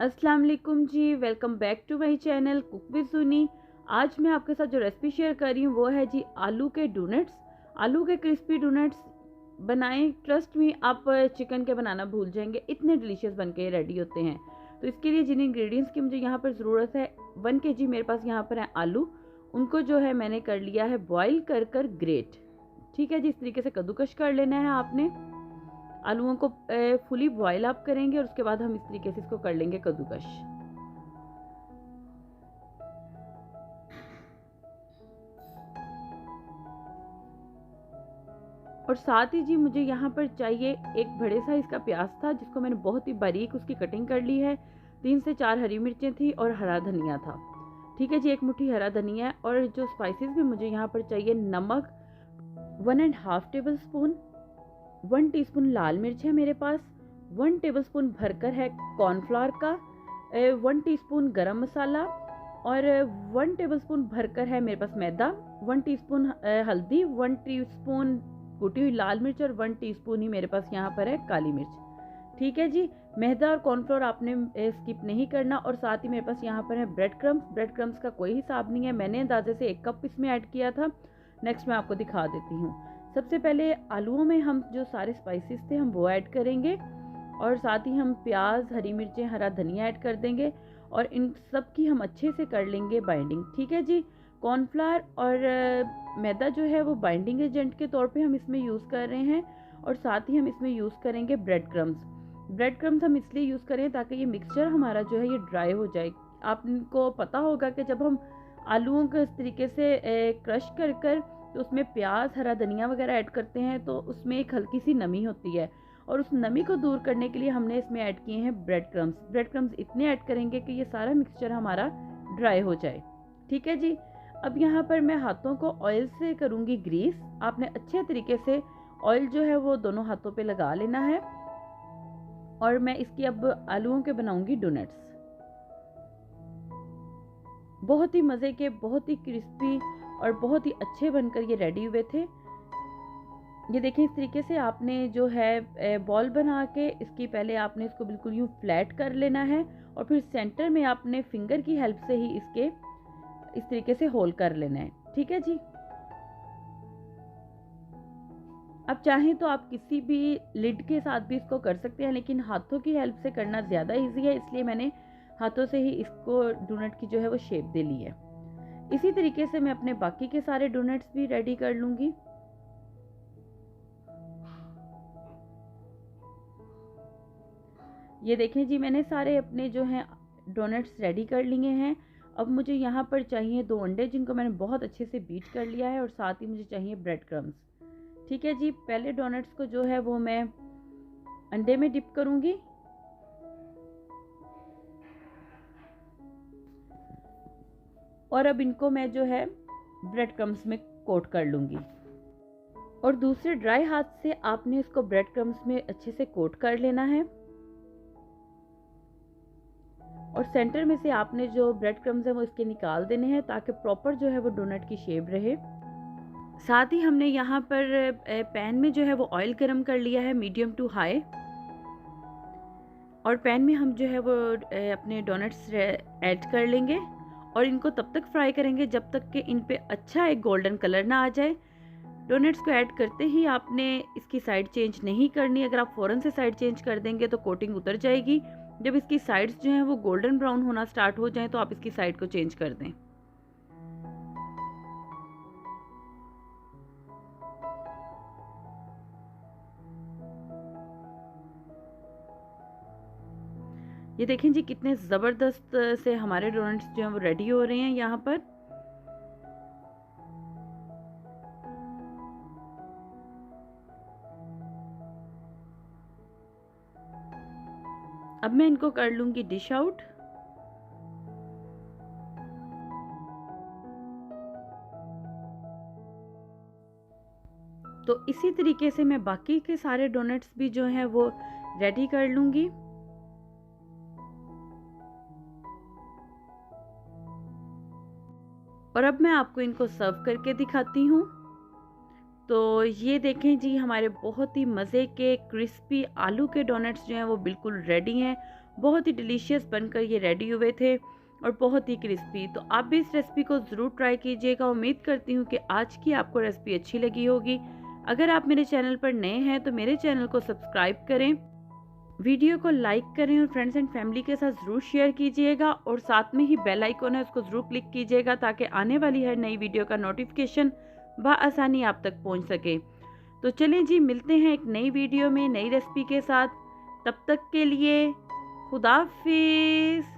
अस्सलाम वालेकुम जी, welcome back to my channel cook with Sunny. आज मैं आपके साथ जो रेसिपी शेयर कर रही हूँ वो है जी आलू के डोनट्स। आलू के क्रिस्पी डोनट्स बनाएं, ट्रस्ट मी आप चिकन के बनाना भूल जाएंगे, इतने डिलीशियस बन के रेडी होते हैं। तो इसके लिए जिन इंग्रेडिएंट्स की मुझे यहाँ पर ज़रूरत है, 1 kg मेरे पास यहाँ पर है आलू। उनको जो है मैंने कर लिया है बॉयल कर ग्रेट। ठीक है जी, इस तरीके से कद्दूकश कर लेना है आपने। आलूओं को फुली बॉयल आप करेंगे और उसके बाद हम इस तरीके से इसको कर लेंगे कद्दूकश। और साथ ही जी मुझे यहाँ पर चाहिए एक बड़े साइज का प्याज था, जिसको मैंने बहुत ही बारीक उसकी कटिंग कर ली है। 3 से 4 हरी मिर्चें थी और हरा धनिया था। ठीक है जी, 1 मुट्ठी हरा धनिया। और जो स्पाइसेस भी मुझे यहाँ पर चाहिए, नमक 1.5 टेबल स्पून, 1 टीस्पून लाल मिर्च है मेरे पास, 1 टेबल स्पून भरकर है कॉर्नफ्लावर का, 1 टीस्पून गरम मसाला और 1 टेबल स्पून भरकर है मेरे पास मैदा, 1 टीस्पून हल्दी, 1 टीस्पून कुटी हुई लाल मिर्च और 1 टीस्पून ही मेरे पास यहाँ पर है काली मिर्च। ठीक है जी, मैदा और कॉर्नफ्लोर आपने स्किप नहीं करना। और साथ ही मेरे पास यहाँ पर है ब्रेड क्रम्स। ब्रेड क्रम्स का कोई हिसाब नहीं है, मैंने अंदाजे से 1 कप इसमें ऐड किया था। नेक्स्ट मैं आपको दिखा देती हूँ। सबसे पहले आलूओं में हम जो सारे स्पाइसेस थे हम वो ऐड करेंगे और साथ ही हम प्याज, हरी मिर्चें, हरा धनिया ऐड कर देंगे और इन सब की हम अच्छे से कर लेंगे बाइंडिंग। ठीक है जी, कॉर्नफ्लावर और मैदा जो है वो बाइंडिंग एजेंट के तौर पे हम इसमें यूज़ कर रहे हैं। और साथ ही हम इसमें यूज़ करेंगे ब्रेड क्रम्स। ब्रेड क्रम्स हम इसलिए यूज़ करें ताकि ये मिक्सचर हमारा जो है ये ड्राई हो जाए। आपको पता होगा कि जब हम आलूओं को इस तरीके से क्रश कर तो उसमें प्याज, हरा धनिया वगैरह ऐड करते हैं तो उसमें एक हल्की सी नमी होती है, और उस नमी को दूर करने के लिए हमने इसमें ऐड किए हैं ब्रेड क्रम्स। ब्रेड क्रम्स इतने ऐड करेंगे कि ये सारा मिक्सचर हमारा ड्राई हो जाए। ठीक है जी, अब यहाँ पर मैं हाथों को ऑयल से करूँगी ग्रीस। आपने अच्छे तरीके से ऑयल जो है वो दोनों हाथों पे लगा लेना है और मैं इसकी अब आलूओं के बनाऊंगी डोनट्स। बहुत ही मज़े के, बहुत ही क्रिस्पी और बहुत ही अच्छे बनकर ये रेडी हुए थे। ये देखें, इस तरीके से आपने जो है बॉल बना के इसकी पहले आपने इसको बिल्कुल यूँ फ्लैट कर लेना है और फिर सेंटर में आपने फिंगर की हेल्प से ही इसके इस तरीके से होल कर लेना है। ठीक है जी, अब चाहें तो आप किसी भी लिड के साथ भी इसको कर सकते हैं, लेकिन हाथों की हेल्प से करना ज़्यादा इजी है, इसलिए मैंने हाथों से ही इसको डोनट की जो है वो शेप दे ली है। इसी तरीके से मैं अपने बाकी के सारे डोनट्स भी रेडी कर लूँगी। ये देखें जी, मैंने सारे अपने जो हैं डोनट्स रेडी कर लिए हैं। अब मुझे यहाँ पर चाहिए 2 अंडे, जिनको मैंने बहुत अच्छे से बीट कर लिया है, और साथ ही मुझे चाहिए ब्रेड क्रम्स। ठीक है जी, पहले डोनट्स को जो है वो मैं अंडे में डिप करूँगी और अब इनको मैं जो है ब्रेड क्रम्स में कोट कर लूँगी। और दूसरे ड्राई हाथ से आपने इसको ब्रेड क्रम्स में अच्छे से कोट कर लेना है और सेंटर में से आपने जो ब्रेड क्रम्स है वो इसके निकाल देने हैं ताकि प्रॉपर जो है वो डोनट की शेप रहे। साथ ही हमने यहाँ पर पैन में जो है वो ऑयल गरम कर लिया है मीडियम टू हाई, और पैन में हम जो है वो अपने डोनट्स ऐड कर लेंगे और इनको तब तक फ्राई करेंगे जब तक कि इन पे अच्छा एक गोल्डन कलर ना आ जाए। डोनट्स को ऐड करते ही आपने इसकी साइड चेंज नहीं करनी। अगर आप फ़ौरन से साइड चेंज कर देंगे तो कोटिंग उतर जाएगी। जब इसकी साइड्स जो हैं वो गोल्डन ब्राउन होना स्टार्ट हो जाएं तो आप इसकी साइड को चेंज कर दें। ये देखें जी, कितने ज़बरदस्त से हमारे डोनट्स जो हैं वो रेडी हो रहे हैं यहाँ पर। अब मैं इनको कर लूँगी डिश आउट। तो इसी तरीके से मैं बाकी के सारे डोनट्स भी जो हैं वो रेडी कर लूँगी। और अब मैं आपको इनको सर्व करके दिखाती हूँ। तो ये देखें जी, हमारे बहुत ही मज़े के क्रिस्पी आलू के डोनट्स जो हैं वो बिल्कुल रेडी हैं। बहुत ही डिलीशियस बनकर ये रेडी हुए थे और बहुत ही क्रिस्पी। तो आप भी इस रेसिपी को ज़रूर ट्राई कीजिएगा। उम्मीद करती हूँ कि आज की आपको रेसिपी अच्छी लगी होगी। अगर आप मेरे चैनल पर नए हैं तो मेरे चैनल को सब्सक्राइब करें, वीडियो को लाइक करें और फ्रेंड्स एंड फैमिली के साथ ज़रूर शेयर कीजिएगा और साथ में ही बेल आइकन है उसको ज़रूर क्लिक कीजिएगा ताकि आने वाली हर नई वीडियो का नोटिफिकेशन बआसानी आप तक पहुंच सके। तो चलें जी, मिलते हैं एक नई वीडियो में नई रेसिपी के साथ। तब तक के लिए खुदा हाफिज़।